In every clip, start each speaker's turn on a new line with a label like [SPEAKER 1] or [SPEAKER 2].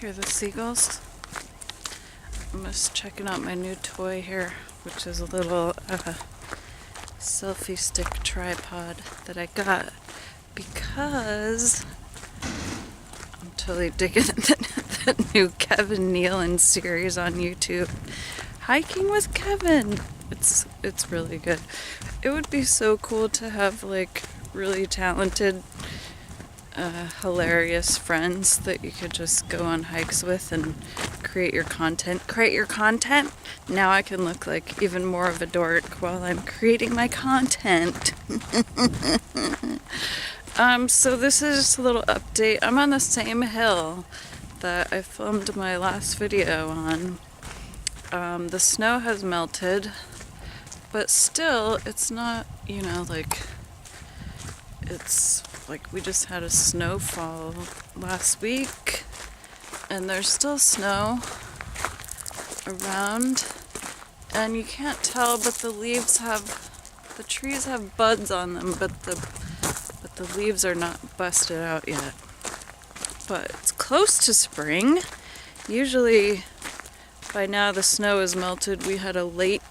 [SPEAKER 1] Hear the seagulls? I'm just checking out my new toy here, which is a little selfie stick tripod that I got because I'm totally digging the new Kevin Nealon series on YouTube. Hiking with Kevin. It's really good. It would be so cool to have like really talented, hilarious friends that you could just go on hikes with and create your content. Now I can look like even more of a dork while I'm creating my content. So this is just a little update. I'm on the same hill that I filmed my last video on. The snow has melted, but still it's not, it's like we just had a snowfall last week and there's still snow around, and you can't tell, but the trees have buds on them, but the leaves are not busted out yet. But it's close to spring. Usually by now the snow is melted. We had a late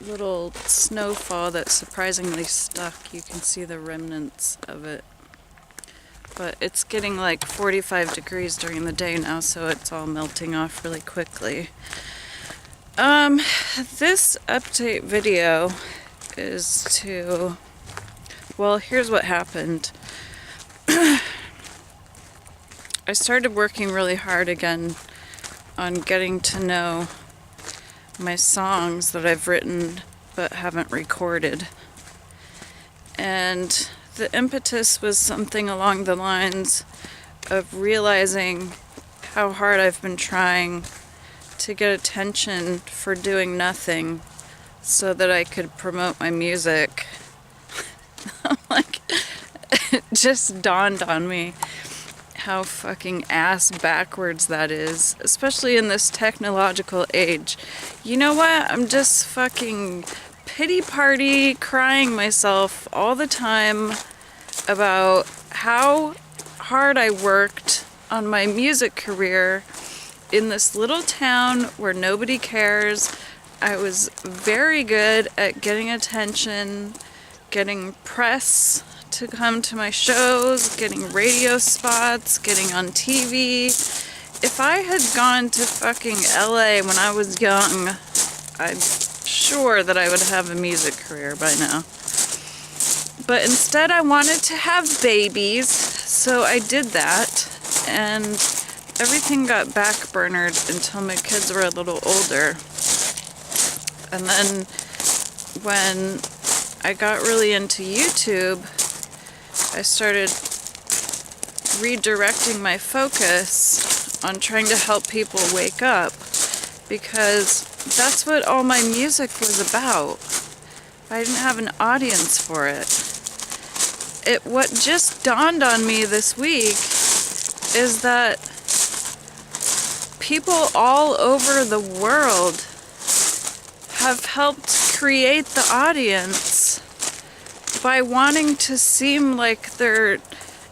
[SPEAKER 1] little snowfall that surprisingly stuck. You can see the remnants of it. But it's getting like 45 degrees during the day now, so it's all melting off really quickly. This update video is to... Well, here's what happened. I started working really hard again on getting to know my songs that I've written but haven't recorded. And the impetus was something along the lines of realizing how hard I've been trying to get attention for doing nothing so that I could promote my music. Like, it just dawned on me how fucking ass backwards that is, especially in this technological age. You know what? I'm just fucking pity party crying myself all the time about how hard I worked on my music career in this little town where nobody cares. I was very good at getting attention, getting press to come to my shows, getting radio spots, getting on TV. If I had gone to fucking LA when I was young, I'm sure that I would have a music career by now. But instead I wanted to have babies, so I did that, and everything got backburnered until my kids were a little older. And then when I got really into YouTube, I started redirecting my focus on trying to help people wake up, because that's what all my music was about. I didn't have an audience for it. What just dawned on me this week is that people all over the world have helped create the audience by wanting to seem like they're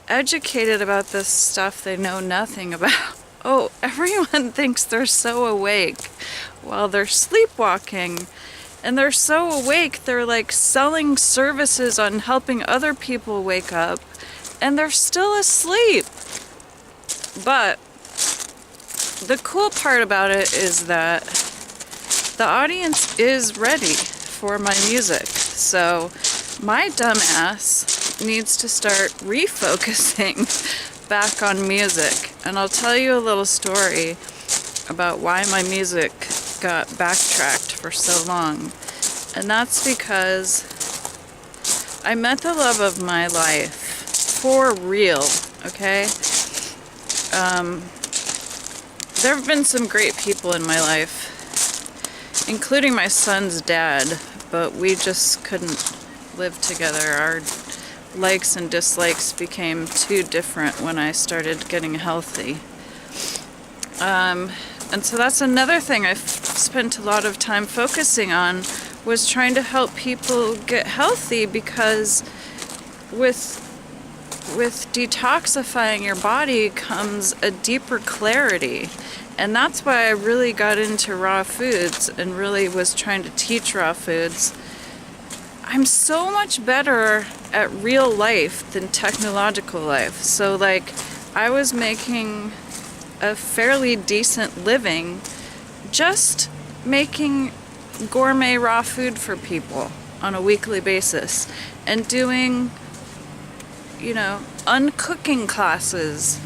[SPEAKER 1] educated about this stuff they know nothing about. Oh, everyone thinks they're so awake while they're sleepwalking. And they're so awake, they're like selling services on helping other people wake up, and they're still asleep. But the cool part about it is that the audience is ready for my music. So my dumbass needs to start refocusing back on music. And I'll tell you a little story about why my music got backtracked for so long. And that's because I met the love of my life for real, okay? There have been some great people in my life, including my son's dad, but we just couldn't live together. Our likes and dislikes became too different when I started getting healthy. And so that's another thing I've spent a lot of time focusing on, was trying to help people get healthy, because with with detoxifying your body comes a deeper clarity. And that's why I really got into raw foods and really was trying to teach raw foods. I'm so much better at real life than technological life. So like, I was making a fairly decent living just making gourmet raw food for people on a weekly basis and doing, you know, uncooking classes.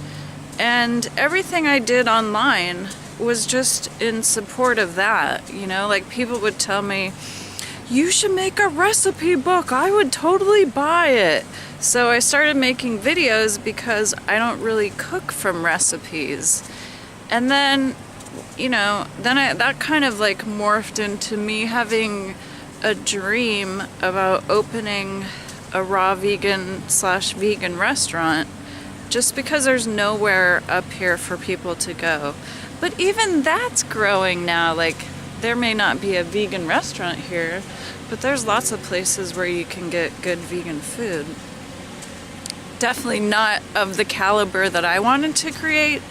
[SPEAKER 1] And everything I did online was just in support of that, you know, like people would tell me, you should make a recipe book, I would totally buy it. So I started making videos because I don't really cook from recipes. And then, you know, that kind of like morphed into me having a dream about opening a raw vegan/vegan restaurant, just because there's nowhere up here for people to go. But even that's growing now. Like, there may not be a vegan restaurant here, but there's lots of places where you can get good vegan food. Definitely not of the caliber that I wanted to create,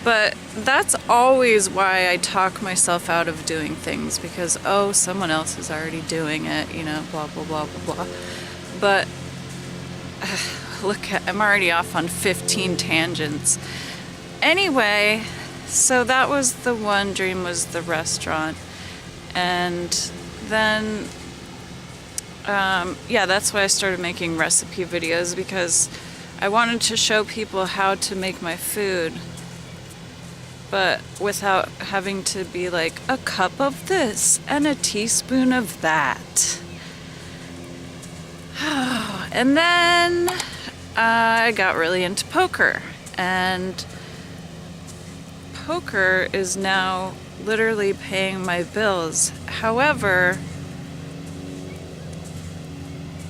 [SPEAKER 1] but that's always why I talk myself out of doing things, because, oh, someone else is already doing it, you know, blah, blah, blah, blah, blah. But look, I'm already off on 15 tangents. Anyway, so that was the one dream, was the restaurant. And then, yeah, that's why I started making recipe videos, because I wanted to show people how to make my food, but without having to be like a cup of this and a teaspoon of that. And then I got really into poker, and poker is now literally paying my bills. However,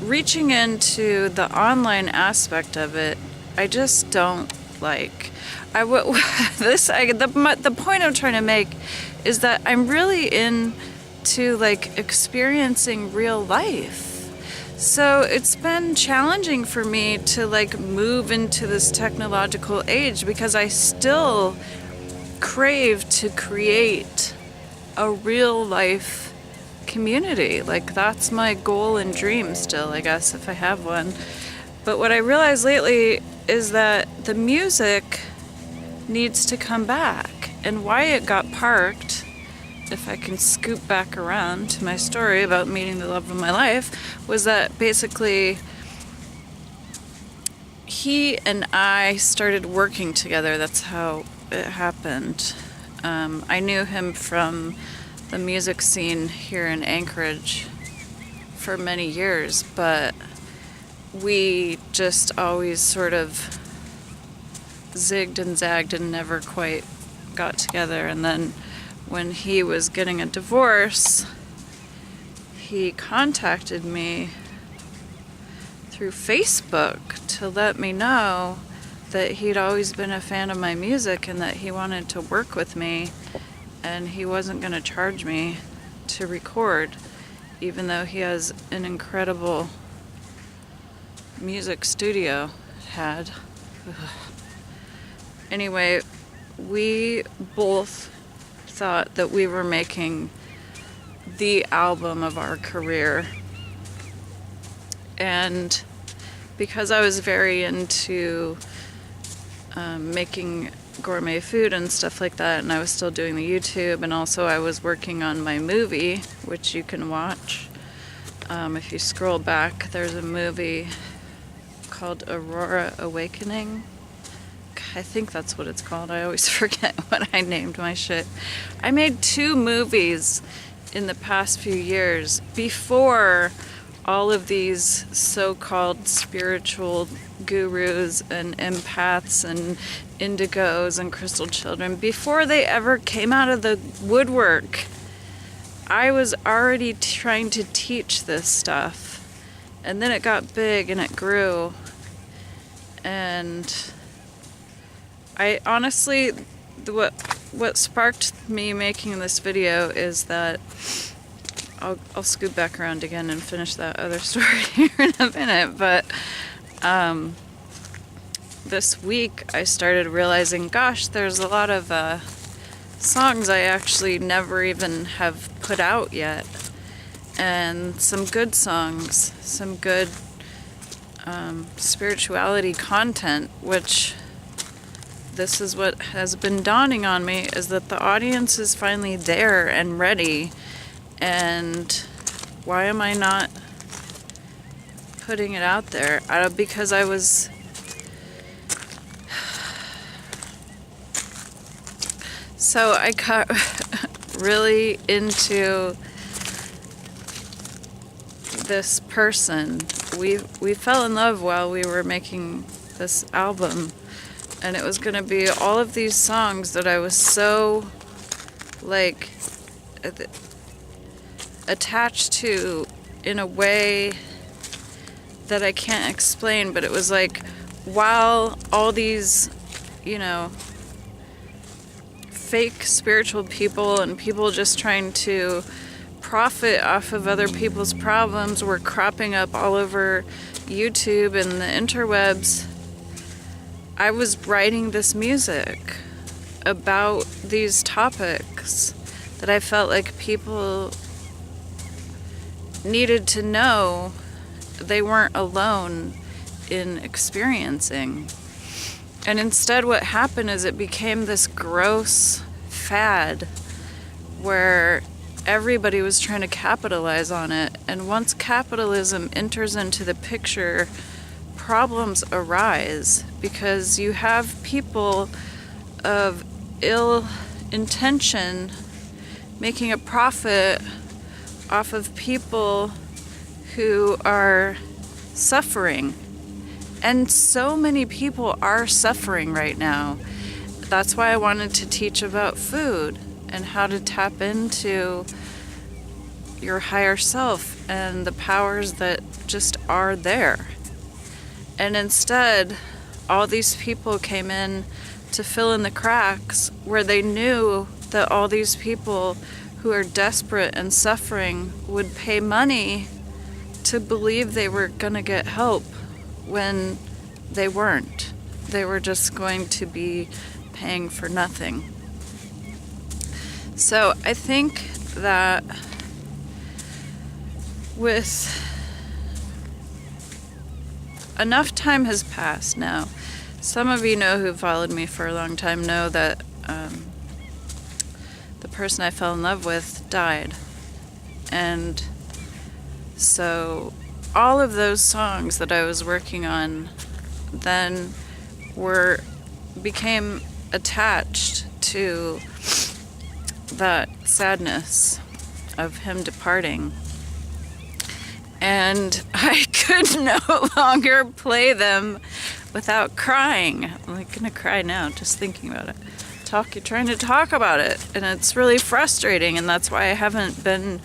[SPEAKER 1] reaching into the online aspect of it, I just don't like. The point I'm trying to make is that I'm really into like experiencing real life. So it's been challenging for me to like move into this technological age, because I still crave to create a real life community. Like, that's my goal and dream still, I guess, if I have one. But what I realized lately is that the music needs to come back, and why it got parked, if I can scoop back around to my story about meeting the love of my life, was that basically he and I started working together. That's how it happened. I knew him from the music scene here in Anchorage for many years, but we just always sort of zigged and zagged and never quite got together. And then when he was getting a divorce, he contacted me through Facebook to let me know that he'd always been a fan of my music and that he wanted to work with me, and he wasn't going to charge me to record, even though he has an incredible music studio. Anyway, we both thought that we were making the album of our career, and because I was very into making gourmet food and stuff like that, and I was still doing the YouTube, and also I was working on my movie, which you can watch. If you scroll back, there's a movie called Aurora Awakening. I think that's what it's called. I always forget what I named my shit. I made 2 movies in the past few years before all of these so-called spiritual gurus and empaths and indigos and crystal children, before they ever came out of the woodwork. I was already trying to teach this stuff, and then it got big and it grew, and I honestly, what sparked me making this video is that I'll scoot back around again and finish that other story here in a minute, but this week I started realizing, gosh, there's a lot of songs I actually never even have put out yet. And some good songs, some good spirituality content, which this is what has been dawning on me, is that the audience is finally there and ready. And why am I not putting it out there? Because I was so I got really into this person. We fell in love while we were making this album, and it was going to be all of these songs that I was so like attached to in a way that I can't explain, but it was like, while all these, fake spiritual people and people just trying to profit off of other people's problems were cropping up all over YouTube and the interwebs, I was writing this music about these topics that I felt like people needed to know they weren't alone in experiencing. And instead what happened is it became this gross fad where everybody was trying to capitalize on it. And once capitalism enters into the picture, problems arise, because you have people of ill intention making a profit off of people who are suffering. And so many people are suffering right now. That's why I wanted to teach about food and how to tap into your higher self and the powers that just are there. And instead, all these people came in to fill in the cracks where they knew that all these people who are desperate and suffering would pay money to believe they were going to get help when they weren't. They were just going to be paying for nothing. So I think that with enough time has passed now. Some of you know who followed me for a long time know that the person I fell in love with died. And so all of those songs that I was working on then became attached to that sadness of him departing. And I could no longer play them without crying. I'm like gonna cry now just thinking about it. Trying to talk about it, and it's really frustrating, and that's why I haven't been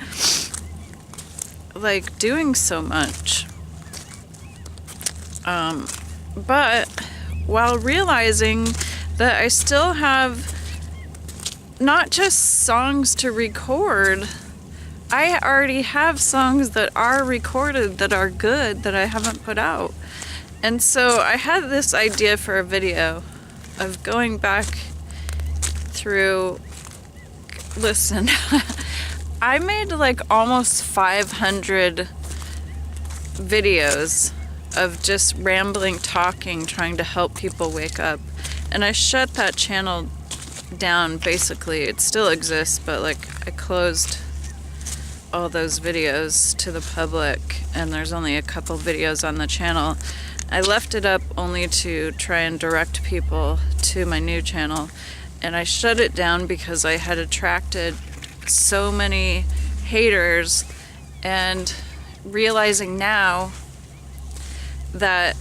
[SPEAKER 1] like doing so much. But while realizing that I still have not just songs to record, I already have songs that are recorded that are good that I haven't put out. And so I had this idea for a video of going back through, listen, I made like almost 500 videos of just rambling, talking, trying to help people wake up. And I shut that channel down basically. It still exists, but like I closed all those videos to the public, and there's only a couple videos on the channel. I left it up only to try and direct people to my new channel, and I shut it down because I had attracted so many haters, and realizing now that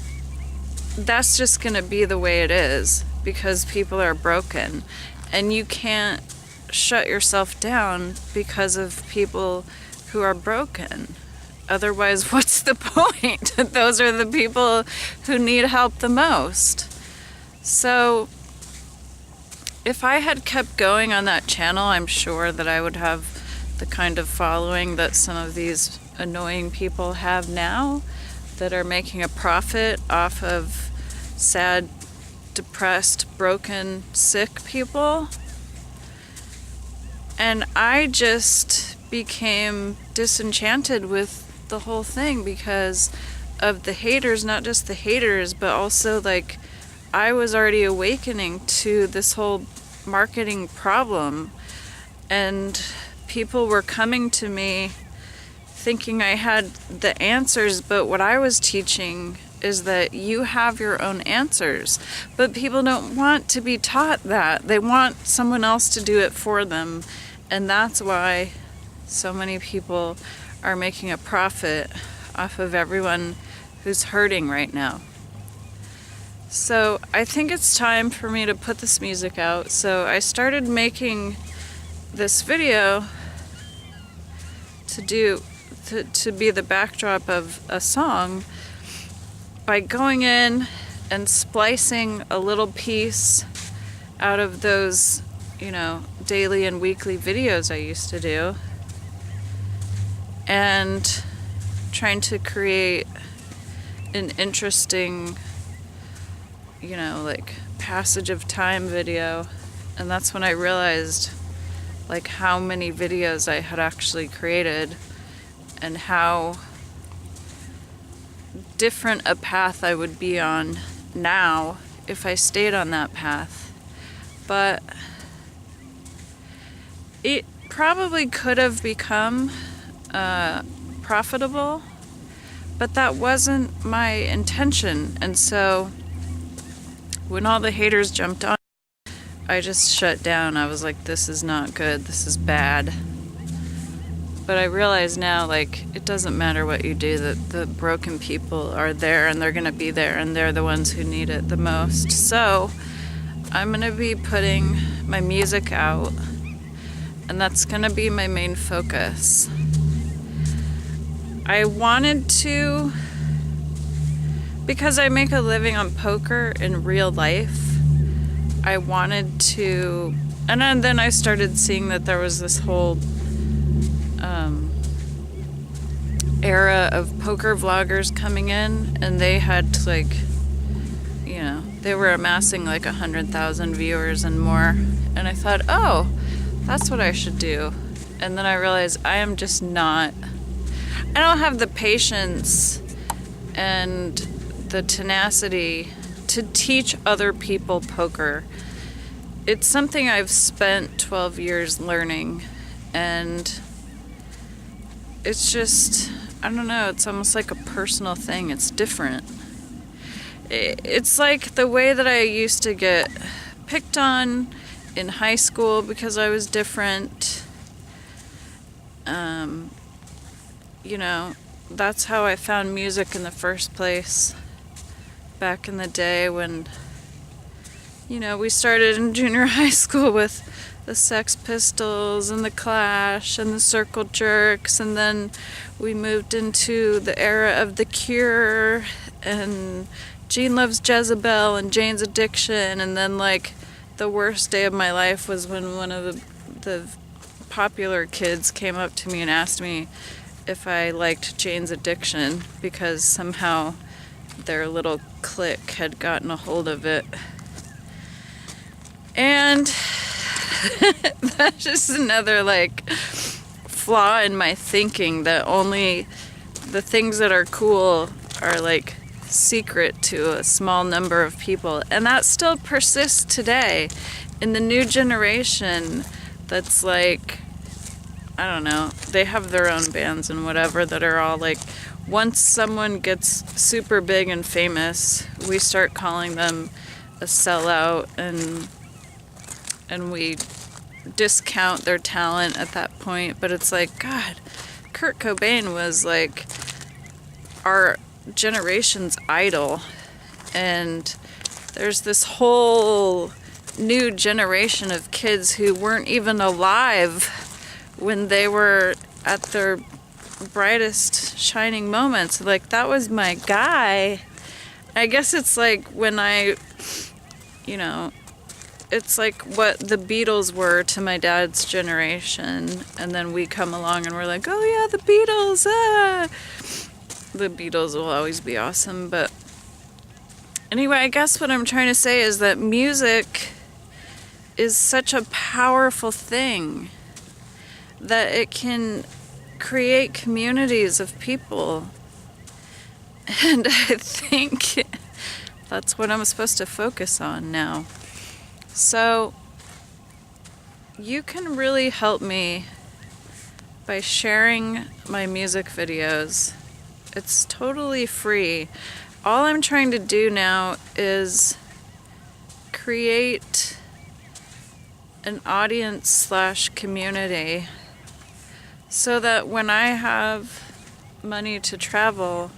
[SPEAKER 1] that's just gonna be the way it is because people are broken, and you can't shut yourself down because of people who are broken. Otherwise, what's the point? Those are the people who need help the most. So if I had kept going on that channel, I'm sure that I would have the kind of following that some of these annoying people have now that are making a profit off of sad depressed, broken, sick people. And I just became disenchanted with the whole thing because of the haters, not just the haters, but also like I was already awakening to this whole marketing problem, and people were coming to me thinking I had the answers, but what I was teaching is that you have your own answers. But people don't want to be taught that. They want someone else to do it for them. And that's why so many people are making a profit off of everyone who's hurting right now. So I think it's time for me to put this music out. So I started making this video to be the backdrop of a song by going in and splicing a little piece out of those, daily and weekly videos I used to do, and trying to create an interesting, passage of time video. And that's when I realized how many videos I had actually created and how different a path I would be on now if I stayed on that path. But it probably could have become profitable, but that wasn't my intention. And so when all the haters jumped on, I just shut down. I was like, this is not good, this is bad. But I realize now, it doesn't matter what you do, that the broken people are there and they're gonna be there and they're the ones who need it the most. So I'm gonna be putting my music out, and that's gonna be my main focus. I wanted to, because I make a living on poker in real life, I wanted to, and then I started seeing that there was this whole era of poker vloggers coming in, and they had they were amassing 100,000 viewers and more, and I thought, oh, that's what I should do. And then I realized I don't have the patience and the tenacity to teach other people poker. It's something I've spent 12 years learning, and it's just, I don't know, it's almost like a personal thing. It's different. It's like the way that I used to get picked on in high school because I was different. That's how I found music in the first place back in the day when, we started in junior high school with the Sex Pistols and the Clash and the Circle Jerks, and then we moved into the era of The Cure and Gene Loves Jezebel and Jane's Addiction, and then the worst day of my life was when one of the popular kids came up to me and asked me if I liked Jane's Addiction because somehow their little clique had gotten a hold of it. And that's just another flaw in my thinking, that only the things that are cool are secret to a small number of people. And that still persists today in the new generation. That's I don't know, they have their own bands and whatever that are all once someone gets super big and famous, we start calling them a sellout, and we discount their talent at that point. But it's God, Kurt Cobain was our generation's idol, and there's this whole new generation of kids who weren't even alive when they were at their brightest shining moments. That was my guy. I guess it's when it's what the Beatles were to my dad's generation, and then we come along and we're oh yeah, the Beatles, The Beatles will always be awesome, but Anyway, I guess what I'm trying to say is that music is such a powerful thing that it can create communities of people. And I think that's what I'm supposed to focus on now. So you can really help me by sharing my music videos. It's totally free. All I'm trying to do now is create an audience / community so that when I have money to travel,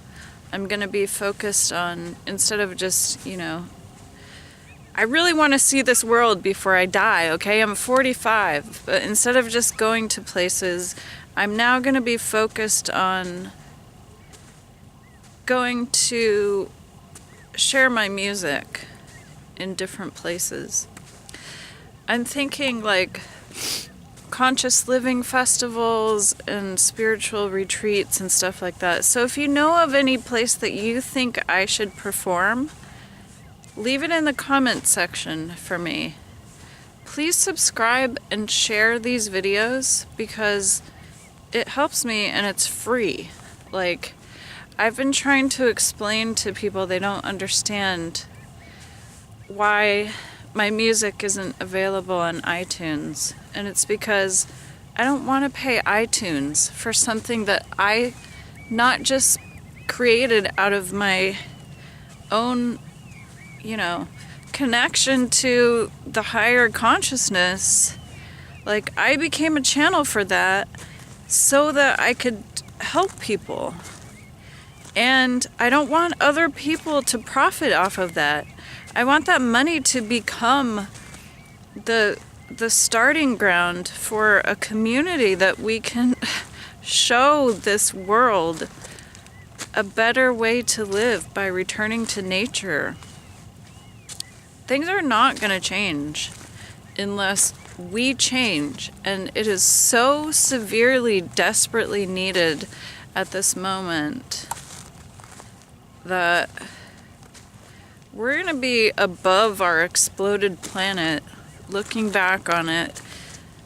[SPEAKER 1] I'm going to be focused on, instead of just, I really want to see this world before I die, okay? I'm 45, but instead of just going to places, I'm now going to be focused on going to share my music in different places. I'm thinking like conscious living festivals and spiritual retreats and stuff like that. So if you know of any place that you think I should perform, leave it in the comment section for me. Please subscribe and share these videos because it helps me and it's free. Like, I've been trying to explain to people they don't understand why my music isn't available on iTunes. And it's because I don't want to pay iTunes for something that I not just created out of my own, connection to the higher consciousness. Like, I became a channel for that so that I could help people. And I don't want other people to profit off of that. I want that money to become the starting ground for a community that we can show this world a better way to live by returning to nature. Things are not going to change unless we change, and it is so severely, desperately needed at this moment that we're going to be above our exploded planet, looking back on it,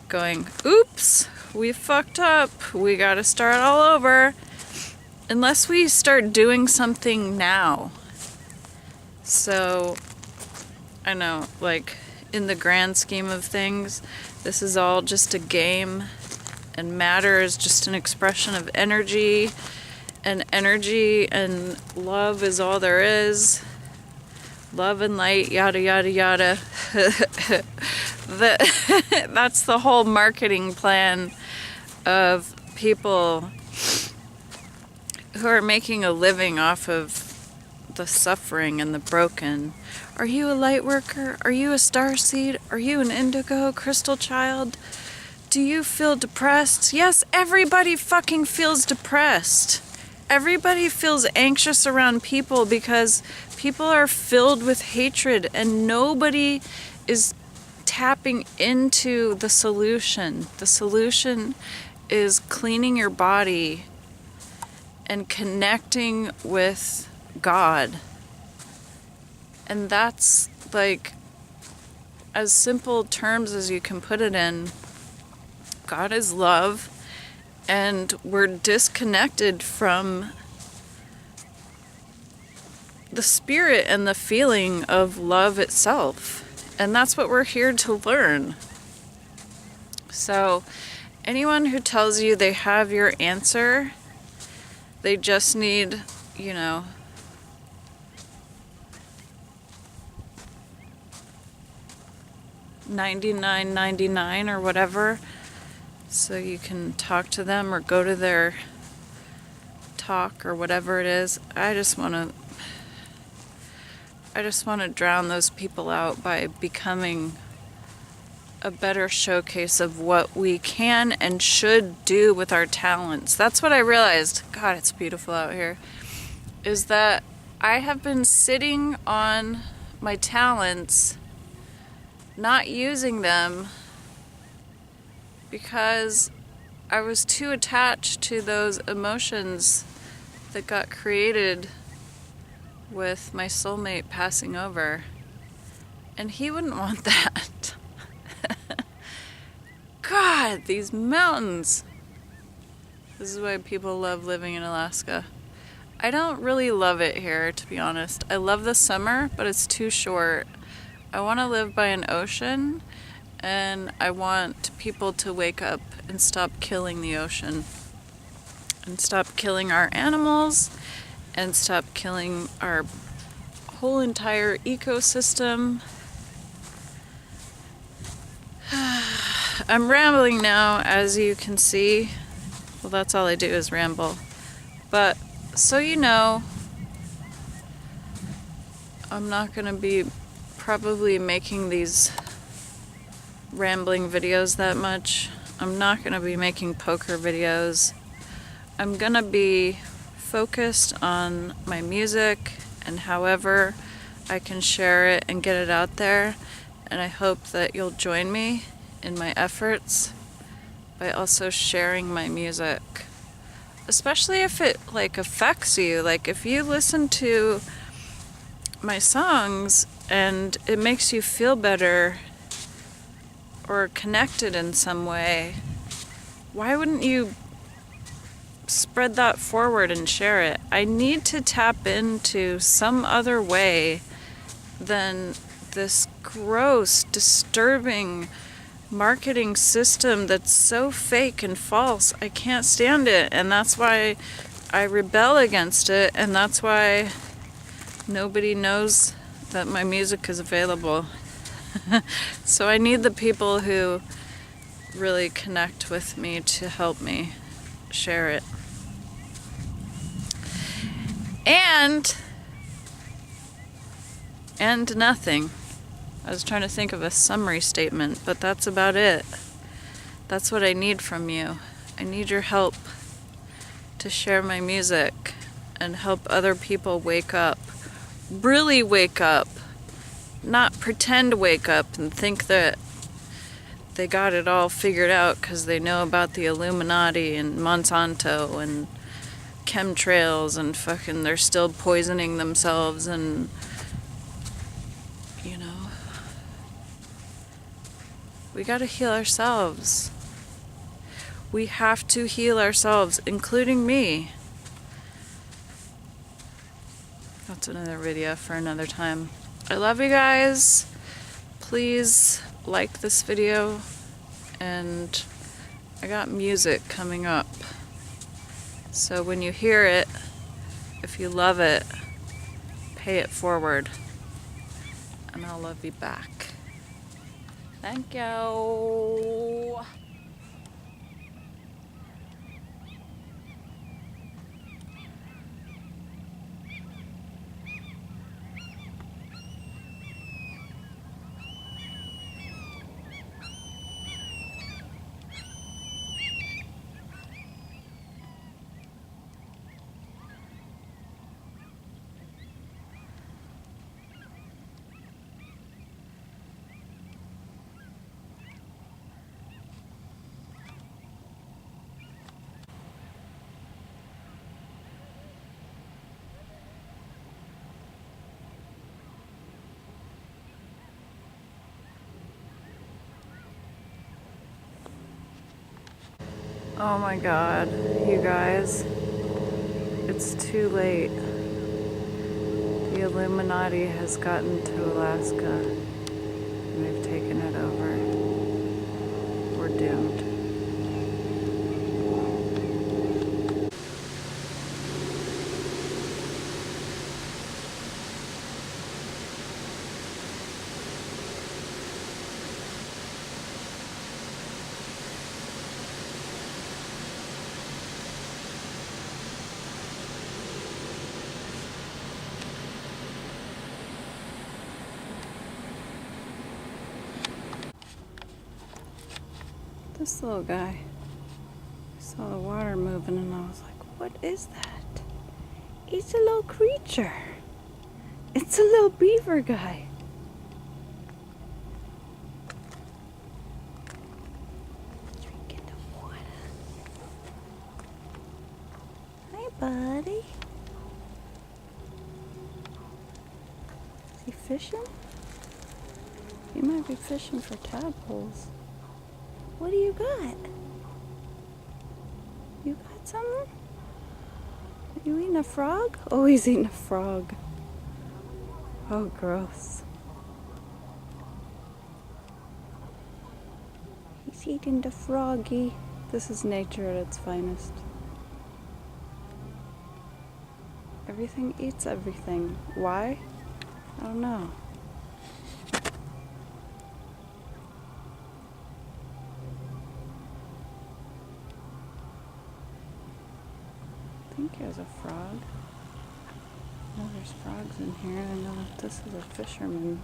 [SPEAKER 1] going, oops, we fucked up, we got to start all over, unless we start doing something now. So, I know, like, in the grand scheme of things, this is all just a game, and matter is just an expression of energy, and love is all there is. Love and light, yada, yada, yada. That's the whole marketing plan of people who are making a living off of the suffering and the broken. Are you a light worker? Are you a starseed? Are you an indigo crystal child? Do you feel depressed? Yes, everybody fucking feels depressed. Everybody feels anxious around people because people are filled with hatred and nobody is tapping into the solution. The solution is cleaning your body and connecting with God. And that's like as simple terms as you can put it in. God is love, and we're disconnected from the spirit and the feeling of love itself. And that's what we're here to learn. So anyone who tells you they have your answer, they just need, $99.99 or whatever, so you can talk to them or go to their talk or whatever it is. I just want to drown those people out by becoming a better showcase of what we can and should do with our talents. That's what I realized. God, it's beautiful out here. Is that I have been sitting on my talents, not using them because I was too attached to those emotions that got created with my soulmate passing over. And he wouldn't want that. God, these mountains. This is why people love living in Alaska. I don't really love it here, to be honest. I love the summer, but it's too short. I want to live by an ocean, and I want people to wake up and stop killing the ocean. And stop killing our animals, and stop killing our whole entire ecosystem. I'm rambling now, as you can see. Well, that's all I do is ramble. But, so you know, I'm not gonna be probably making these rambling videos that much. I'm not gonna be making poker videos. I'm gonna be focused on my music and however I can share it and get it out there. And I hope that you'll join me in my efforts by also sharing my music. Especially if it affects you. Like if you listen to my songs and it makes you feel better or connected in some way, why wouldn't you spread that forward and share it? I need to tap into some other way than this gross, disturbing marketing system that's so fake and false. I can't stand it, and that's why I rebel against it, and that's why nobody knows that my music is available. So I need the people who really connect with me to help me share it. And nothing. I was trying to think of a summary statement, but that's about it. That's what I need from you. I need your help to share my music and help other people wake up. Really wake up. Not pretend wake up and think that they got it all figured out because they know about the Illuminati and Monsanto and chemtrails and fucking they're still poisoning themselves and, you know. We gotta heal ourselves. We have to heal ourselves, including me. That's another video for another time. I love you guys. Please like this video. And I got music coming up. So when you hear it, if you love it, pay it forward. And I'll love you back. Thank you. Oh my god, you guys, it's too late. The Illuminati has gotten to Alaska and they've taken it over. We're doomed. This little guy, I saw the water moving and I was like, what is that? It's a little creature. It's a little beaver guy. Drinking the water. Hi, buddy. fishing? You might be fishing for tadpoles. What do you got? You got something? Are you eating a frog? Oh, he's eating a frog. Oh, gross. He's eating the froggy. This is nature at its finest. Everything eats everything. Why? I don't know. I think there's a frog. Oh, there's frogs in here. I know that this is a fisherman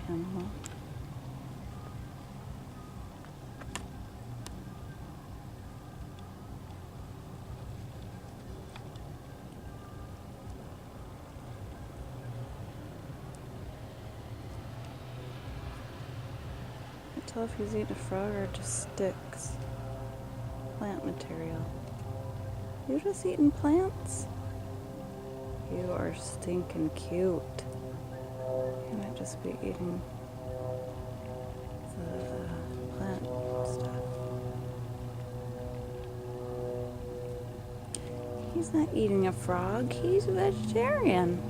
[SPEAKER 1] animal. I can't tell if he's eating a frog or just sticks. Plant material. You just eating plants? You are stinking cute. You might just be eating the plant stuff. He's not eating a frog. He's a vegetarian.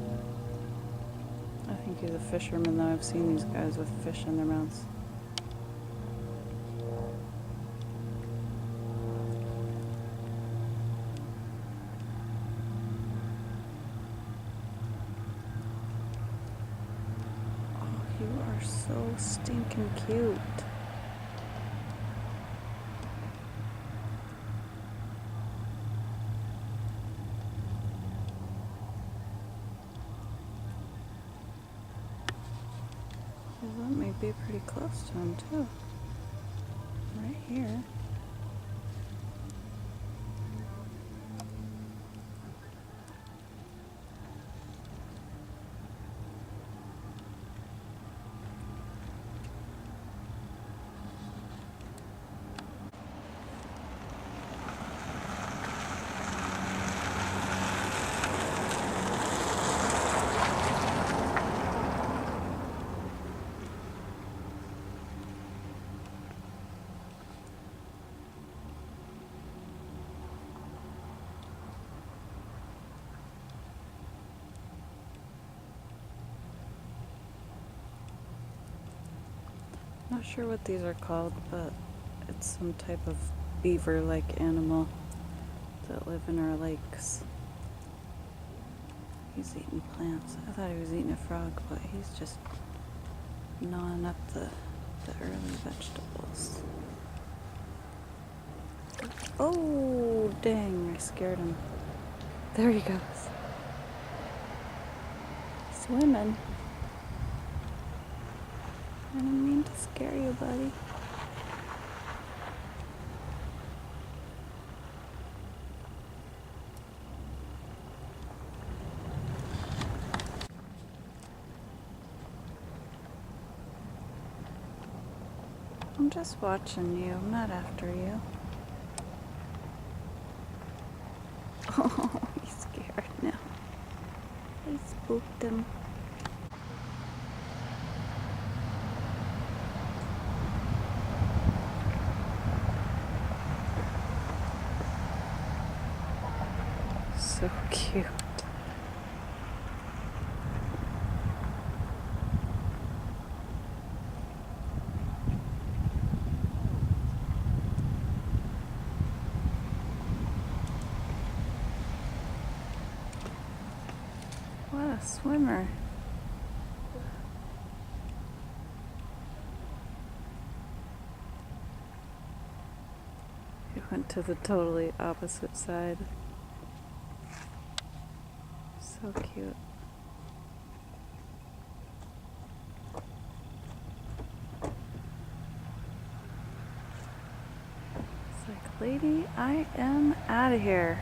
[SPEAKER 1] I think he's a fisherman, though. I've seen these guys with fish in their mouths. You are so stinking cute. That may be pretty close to him too. Right here. Not sure what these are called, but it's some type of beaver-like animal that live in our lakes. He's eating plants. I thought he was eating a frog, but he's just gnawing up the early vegetables. Oh, dang, I scared him. There he goes. Swimming. I didn't mean to scare you, buddy. I'm just watching you. I'm not after you. Oh, he's scared now. I spooked him. So cute. What a swimmer. He went to the totally opposite side. So cute. It's like, lady, I am out of here.